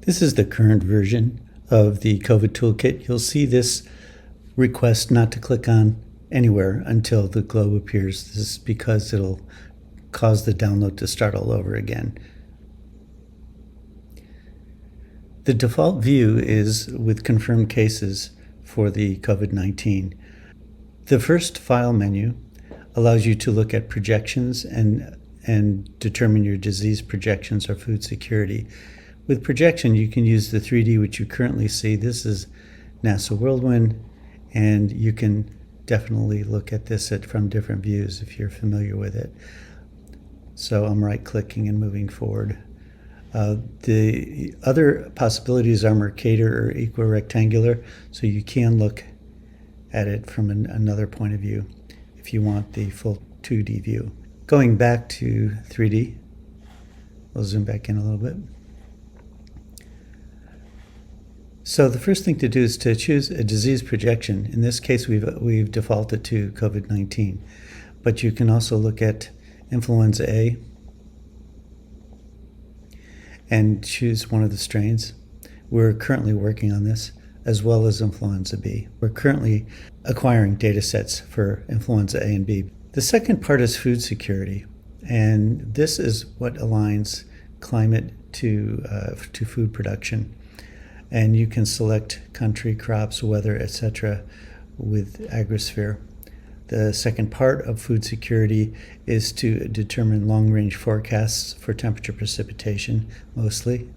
This is the current version of the COVID Toolkit. You'll see this request not to click on anywhere until the globe appears. This is because it'll cause the download to start all over again. The default view is with confirmed cases for the COVID-19. The first file menu allows you to look at projections and determine your disease projections or food security. With projection, you can use the 3D, which you currently see. This is NASA Whirlwind, and you can definitely look at this from different views if you're familiar with it. So I'm right-clicking and moving forward. The other possibilities are Mercator or equirectangular, so you can look at it from another point of view if you want the full 2D view. Going back to 3D, we'll zoom back in a little bit. So the first thing to do is to choose a disease projection. In this case, we've defaulted to COVID-19, but you can also look at influenza A and choose one of the strains. We're currently working on this, as well as influenza B. We're currently acquiring data sets for influenza A and B. The second part is food security, and this is what aligns climate to food production. And you can select country, crops, weather, etc. with Agrisphere. The second part of food security is to determine long-range forecasts for temperature, precipitation, mostly.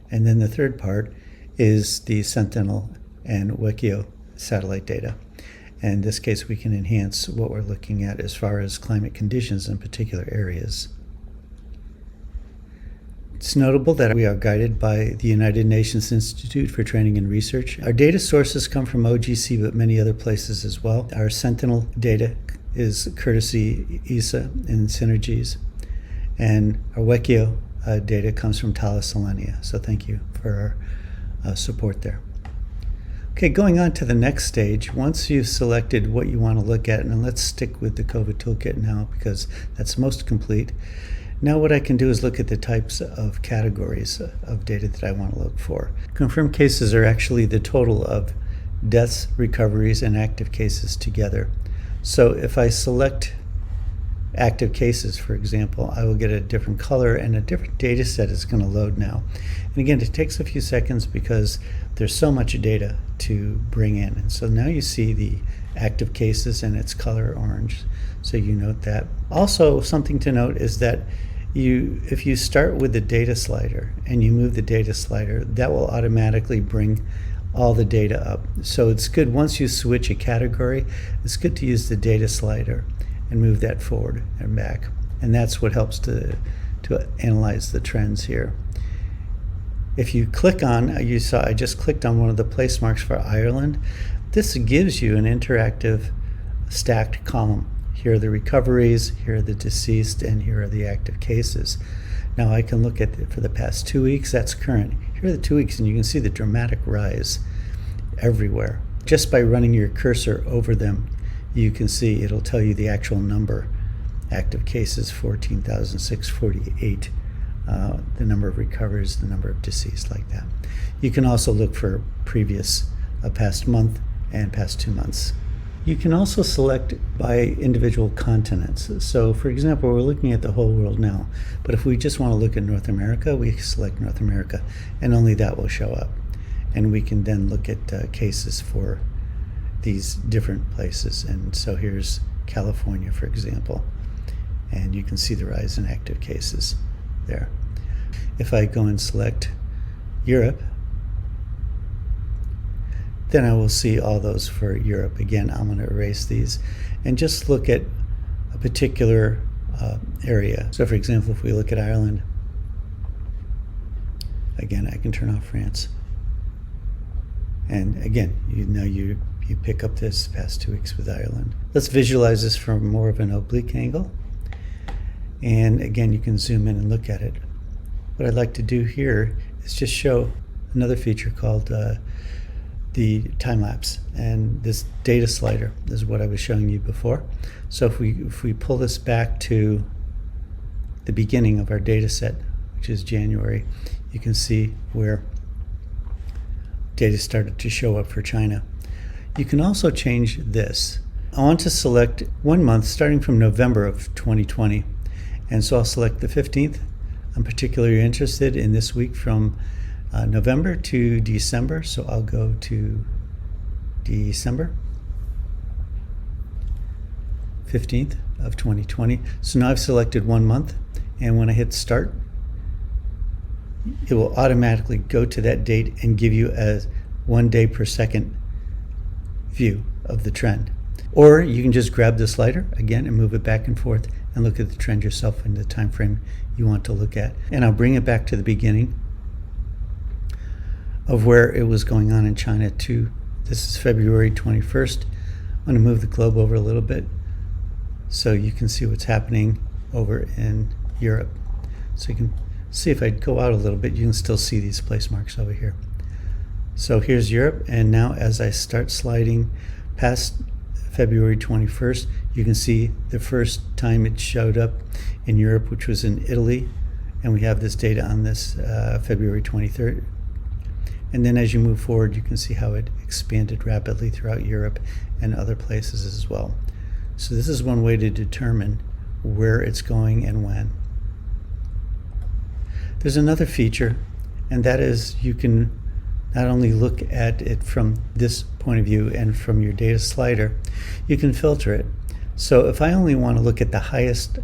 And then the third part is the Sentinel and Wekio satellite data. And in this case, we can enhance what we're looking at as far as climate conditions in particular areas. It's notable that we are guided by the United Nations Institute for Training and Research. Our data sources come from OGC, but many other places as well. Our Sentinel data is courtesy ESA and Synergies, and our Wekio data comes from Thales Alenia. So thank you for our support there. Okay, going on to the next stage, once you've selected what you want to look at, and let's stick with the COVID Toolkit now because that's most complete. Now what I can do is look at the types of categories of data that I want to look for. Confirmed cases are actually the total of deaths, recoveries, and active cases together. So if I select active cases, for example, I will get a different color and a different data set is going to load now. And again, it takes a few seconds because there's so much data to bring in. And so now you see the active cases and its color orange. So you note that. Also, something to note is that if you start with the data slider and you move the data slider, that will automatically bring all the data up. So it's good once you switch a category, it's good to use the data slider and move that forward and back. And that's what helps to analyze the trends here. If you click on, you saw I just clicked on one of the place marks for Ireland. This gives you an interactive stacked column. Here are the recoveries, here are the deceased, and here are the active cases. Now I can look at it for the past 2 weeks, that's current. Here are the 2 weeks, and you can see the dramatic rise everywhere. Just by running your cursor over them, you can see it'll tell you the actual number. Active cases, 14,648. The number of recoveries, the number of deceased, like that. You can also look for previous past month and past 2 months. You can also select by individual continents. So for example, we're looking at the whole world now, but if we just want to look at North America, we select North America, and only that will show up. And we can then look at cases for these different places. And so here's California, for example, and you can see the rise in active cases there. If I go and select Europe, then I will see all those for Europe. Again, I'm going to erase these and just look at a particular area. So for example, if we look at Ireland, again, I can turn off France. And again, you pick up this past 2 weeks with Ireland. Let's visualize this from more of an oblique angle. And again, you can zoom in and look at it. What I'd like to do here is just show another feature called the time lapse, and this data slider is what I was showing you before. So if we pull this back to the beginning of our data set, which is January, you can see where data started to show up for China. You can also change this. I want to select 1 month starting from November of 2020. And so I'll select the 15th. I'm particularly interested in this week from November to December. So I'll go to December 15th of 2020. So now I've selected 1 month. And when I hit start, it will automatically go to that date and give you a 1 day per second view of the trend. Or you can just grab the slider again and move it back and forth and look at the trend yourself in the time frame you want to look at. And I'll bring it back to the beginning of where it was going on in China to, this is February 21st. I'm going to move the globe over a little bit so you can see what's happening over in Europe. So you can see, if I go out a little bit, you can still see these place marks over here. So here's Europe, and now as I start sliding past February 21st, you can see the first time it showed up in Europe, which was in Italy, and we have this data on this February 23rd. And then as you move forward, you can see how it expanded rapidly throughout Europe and other places as well. So this is one way to determine where it's going and when. There's another feature, and that is you can not only look at it from this point of view and from your data slider, you can filter it. So if I only want to look at the highest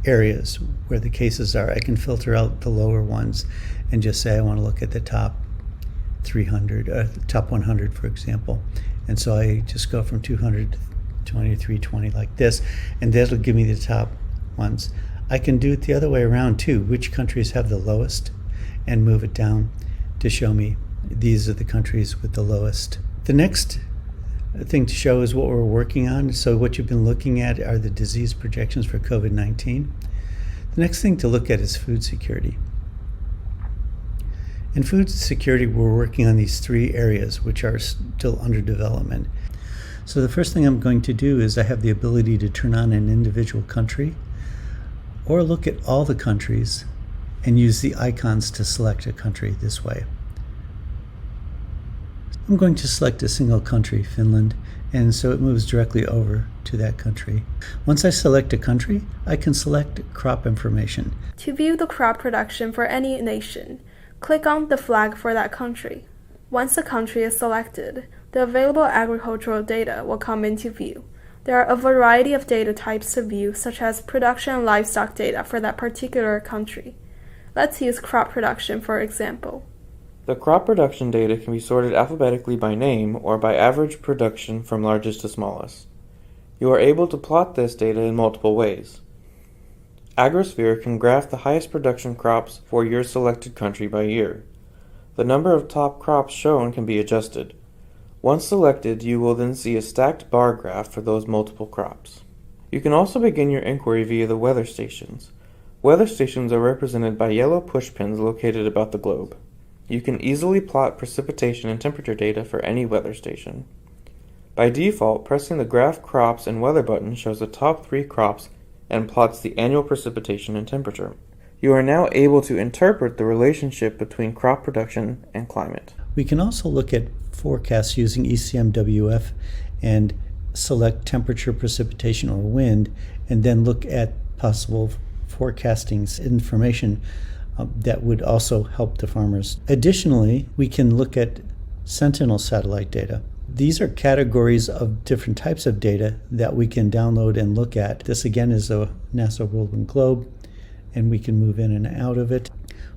areas where the cases are, I can filter out the lower ones and just say I want to look at the top 300, top 100, for example. And so I just go from 200 to 20 to 320 like this, and that'll give me the top ones. I can do it the other way around too, which countries have the lowest, and move it down to show me these are the countries with the lowest. The next thing to show is what we're working on. So what you've been looking at are the disease projections for COVID-19. The next thing to look at is food security. In food security, we're working on these 3 areas which are still under development. So the first thing I'm going to do is I have the ability to turn on an individual country or look at all the countries and use the icons to select a country this way. I'm going to select a single country, Finland, and so it moves directly over to that country. Once I select a country, I can select crop information. To view the crop production for any nation, click on the flag for that country. Once the country is selected, the available agricultural data will come into view. There are a variety of data types to view, such as production and livestock data for that particular country. Let's use crop production for example. The crop production data can be sorted alphabetically by name or by average production from largest to smallest. You are able to plot this data in multiple ways. Agrosphere can graph the highest production crops for your selected country by year. The number of top crops shown can be adjusted. Once selected, you will then see a stacked bar graph for those multiple crops. You can also begin your inquiry via the weather stations. Weather stations are represented by yellow pushpins located about the globe. You can easily plot precipitation and temperature data for any weather station. By default, pressing the Graph Crops and Weather button shows the top 3 crops and plots the annual precipitation and temperature. You are now able to interpret the relationship between crop production and climate. We can also look at forecasts using ECMWF and select temperature, precipitation, or wind, and then look at possible forecasting information that would also help the farmers. Additionally, we can look at Sentinel satellite data. These are categories of different types of data that we can download and look at. This again is a NASA World Globe, and we can move in and out of it.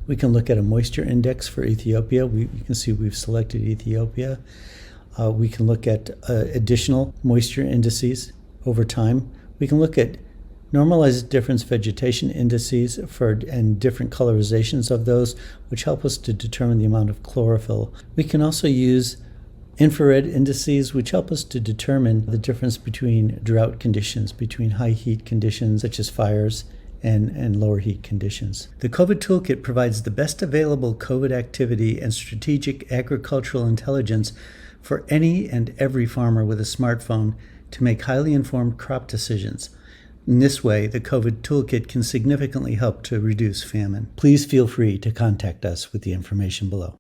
We can look at a moisture index for Ethiopia. You can see we've selected Ethiopia. We can look at additional moisture indices over time. We can look at normalized difference vegetation indices and different colorizations of those, which help us to determine the amount of chlorophyll. We can also use infrared indices, which help us to determine the difference between drought conditions, between high heat conditions such as fires and lower heat conditions. The COVID Toolkit provides the best available COVID activity and strategic agricultural intelligence for any and every farmer with a smartphone to make highly informed crop decisions. In this way, the COVID Toolkit can significantly help to reduce famine. Please feel free to contact us with the information below.